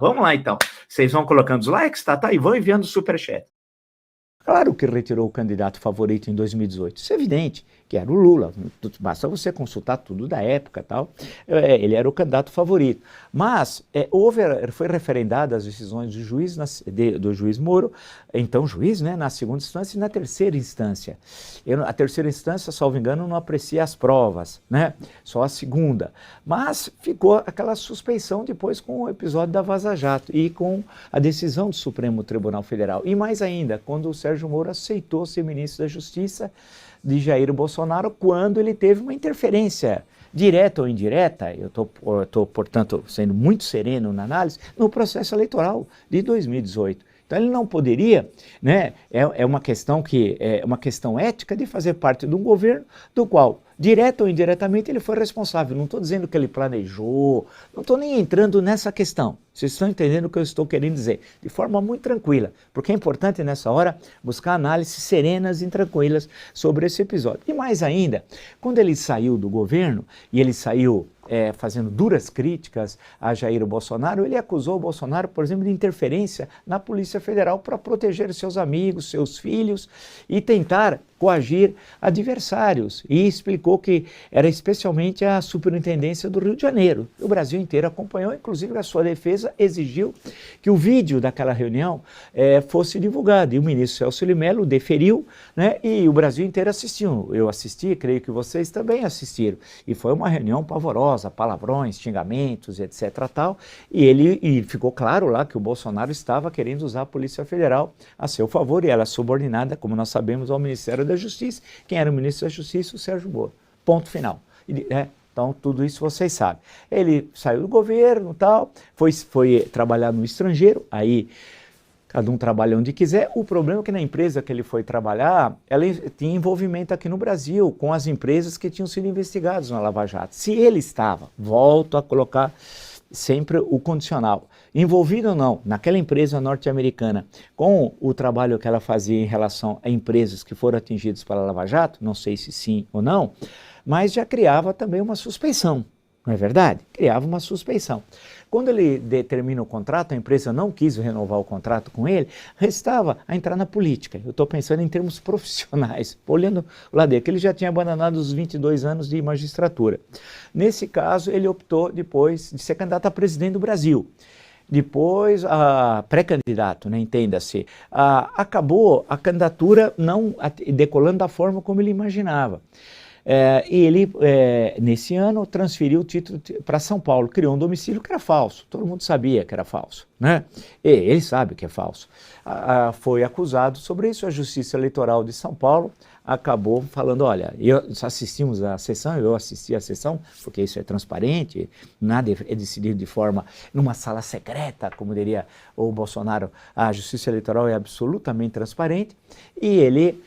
Vamos lá, então. Vocês vão colocando os likes, tá? E vão enviando o superchat. Claro que retirou o candidato favorito em 2018. Isso é evidente, que era o Lula. Basta você consultar tudo da época e tal. Ele era o candidato favorito. Mas foi referendada as decisões do juiz Moro, então juiz, né, na segunda instância e na terceira instância. A terceira instância, salvo engano, não aprecia as provas, né? Só a segunda. Mas ficou aquela suspeição depois com o episódio da Vaza Jato e com a decisão do Supremo Tribunal Federal. E mais ainda, quando o Sérgio Moro aceitou ser ministro da Justiça de Jair Bolsonaro, quando ele teve uma interferência direta ou indireta, eu estou, portanto, sendo muito sereno na análise, no processo eleitoral de 2018. Então ele não poderia, né, é uma questão ética de fazer parte de um governo do qual, direta ou indiretamente, ele foi responsável. Não estou dizendo que ele planejou, não estou nem entrando nessa questão. Vocês estão entendendo o que eu estou querendo dizer? De forma muito tranquila, porque é importante nessa hora buscar análises serenas e tranquilas sobre esse episódio. E mais ainda, quando ele saiu do governo, e ele saiu fazendo duras críticas a Jair Bolsonaro, ele acusou o Bolsonaro, por exemplo, de interferência na Polícia Federal para proteger seus amigos, seus filhos e tentar coagir adversários. E explicou que era especialmente a Superintendência do Rio de Janeiro. O Brasil inteiro acompanhou, inclusive a sua defesa exigiu que o vídeo daquela reunião fosse divulgado. E o ministro Celso de Mello deferiu, né, e o Brasil inteiro assistiu. Eu assisti, creio que vocês também assistiram. E foi uma reunião pavorosa, palavrões, xingamentos, etc. tal. E ficou claro lá que o Bolsonaro estava querendo usar a Polícia Federal a seu favor e ela subordinada, como nós sabemos, ao Ministério da Justiça. Quem era o ministro da Justiça? O Sérgio Moro. Ponto final. Então, tudo isso vocês sabem. Ele saiu do governo e tal, foi trabalhar no estrangeiro, aí cada um trabalha onde quiser. O problema é que na empresa que ele foi trabalhar, ela tinha envolvimento aqui no Brasil com as empresas que tinham sido investigadas na Lava Jato. Se ele estava, volto a colocar sempre o condicional, envolvido ou não naquela empresa norte-americana com o trabalho que ela fazia em relação a empresas que foram atingidas pela Lava Jato, não sei se sim ou não, mas já criava também uma suspeição, não é verdade? Criava uma suspeição. Quando ele termina o contrato, a empresa não quis renovar o contrato com ele, restava a entrar na política. Eu estou pensando em termos profissionais, olhando o lado dele, que ele já tinha abandonado os 22 anos de magistratura. Nesse caso, ele optou depois de ser candidato a presidente do Brasil. Depois, pré-candidato, né, entenda-se, acabou a candidatura não decolando da forma como ele imaginava. E ele, nesse ano, transferiu o título para São Paulo, criou um domicílio que era falso, todo mundo sabia que era falso, né? E ele sabe que é falso. Foi acusado sobre isso, a Justiça Eleitoral de São Paulo acabou falando, olha, assistimos à sessão, eu assisti à sessão, porque isso é transparente, nada é decidido de forma, numa sala secreta, como diria o Bolsonaro, a Justiça Eleitoral é absolutamente transparente, e ele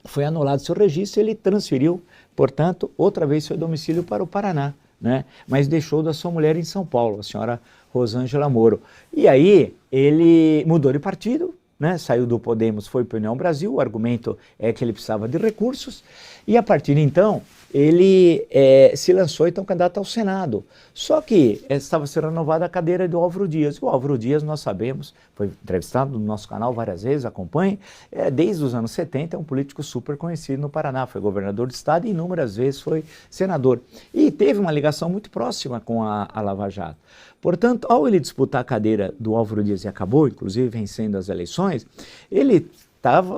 foi anulado seu registro, ele transferiu, portanto, outra vez seu domicílio para o Paraná, né? Mas deixou da sua mulher em São Paulo, a senhora Rosângela Moro. E aí ele mudou de partido, né? Saiu do Podemos, foi para a União Brasil, o argumento é que ele precisava de recursos, e a partir de então ele se lançou então candidato ao Senado. Só que estava sendo renovada a cadeira do Álvaro Dias. E o Álvaro Dias, nós sabemos, foi entrevistado no nosso canal várias vezes, acompanhe, desde os anos 70 é um político super conhecido no Paraná, foi governador do estado e inúmeras vezes foi senador. E teve uma ligação muito próxima com a Lava Jato. Portanto, ao ele disputar a cadeira do Álvaro Dias e acabou, inclusive, vencendo as eleições, ele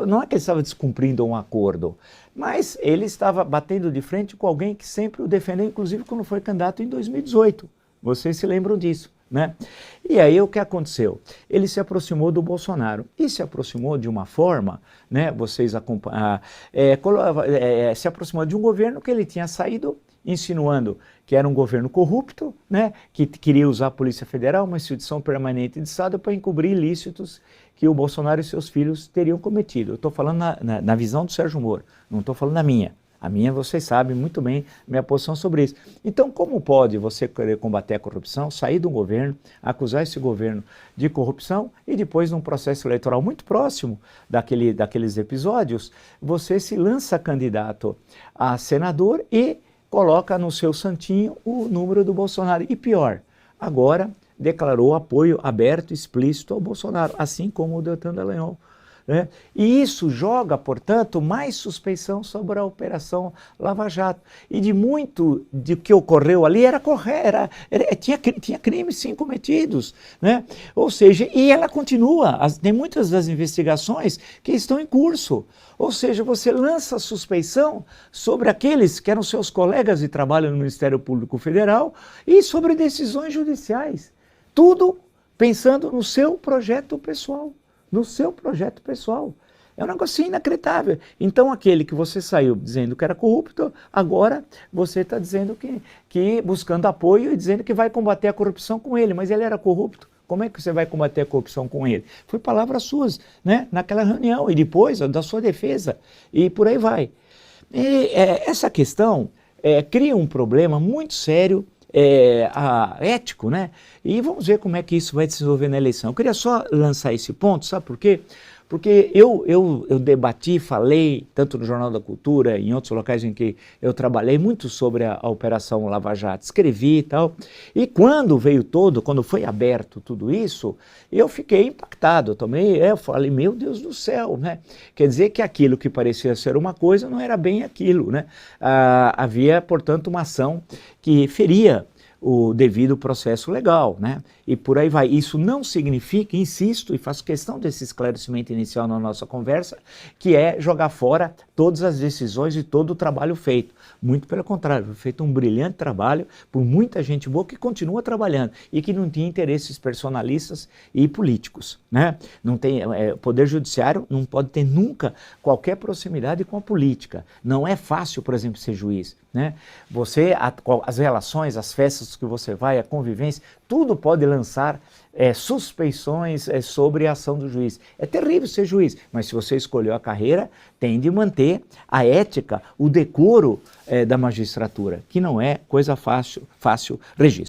não é que ele estava descumprindo um acordo, mas ele estava batendo de frente com alguém que sempre o defendeu, inclusive quando foi candidato em 2018. Vocês se lembram disso, né? E aí o que aconteceu? Ele se aproximou do Bolsonaro e se aproximou de uma forma, né? Vocês se aproximou de um governo que ele tinha saído insinuando que era um governo corrupto, né, que queria usar a Polícia Federal, uma instituição permanente de Estado, para encobrir ilícitos que o Bolsonaro e seus filhos teriam cometido. Eu estou falando na visão do Sérgio Moro, não estou falando na minha. A minha, vocês sabem muito bem minha posição sobre isso. Então, como pode você querer combater a corrupção, sair de um governo, acusar esse governo de corrupção e depois, num processo eleitoral muito próximo daqueles episódios, você se lança candidato a senador e coloca no seu santinho o número do Bolsonaro. E pior, agora declarou apoio aberto e explícito ao Bolsonaro, assim como o Deltan Dallagnol. Né? E isso joga, portanto, mais suspeição sobre a Operação Lava Jato. E de muito de que ocorreu ali tinha crimes sim cometidos. Né? Ou seja, e ela continua, tem muitas das investigações que estão em curso. Ou seja, você lança suspeição sobre aqueles que eram seus colegas de trabalho no Ministério Público Federal e sobre decisões judiciais. Tudo pensando no seu projeto pessoal. No seu projeto pessoal. É um negócio inacreditável. Então aquele que você saiu dizendo que era corrupto, agora você está dizendo que buscando apoio e dizendo que vai combater a corrupção com ele, mas ele era corrupto. Como é que você vai combater a corrupção com ele? Foi palavras suas, né, naquela reunião e depois da sua defesa e por aí vai. E essa questão cria um problema muito sério ético, né? E vamos ver como é que isso vai se desenvolver na eleição. Eu queria só lançar esse ponto, sabe por quê? Porque eu debati, falei, tanto no Jornal da Cultura, em outros locais em que eu trabalhei, muito sobre a Operação Lava Jato, escrevi e tal, e quando foi aberto tudo isso, eu fiquei impactado, eu falei, meu Deus do céu, né? Quer dizer que aquilo que parecia ser uma coisa não era bem aquilo, né? Havia, portanto, uma ação que feria o devido processo legal, né? E por aí vai. Isso não significa, insisto, e faço questão desse esclarecimento inicial na nossa conversa, que é jogar fora todas as decisões e todo o trabalho feito. Muito pelo contrário, foi feito um brilhante trabalho por muita gente boa que continua trabalhando e que não tinha interesses personalistas e políticos, né? Não tem, o Poder Judiciário não pode ter nunca qualquer proximidade com a política. Não é fácil, por exemplo, ser juiz, né? As relações, as festas que você vai, a convivência, tudo pode lançar suspeições sobre a ação do juiz. É terrível ser juiz, mas se você escolheu a carreira, tem de manter a ética, o decoro da magistratura, que não é coisa fácil registro.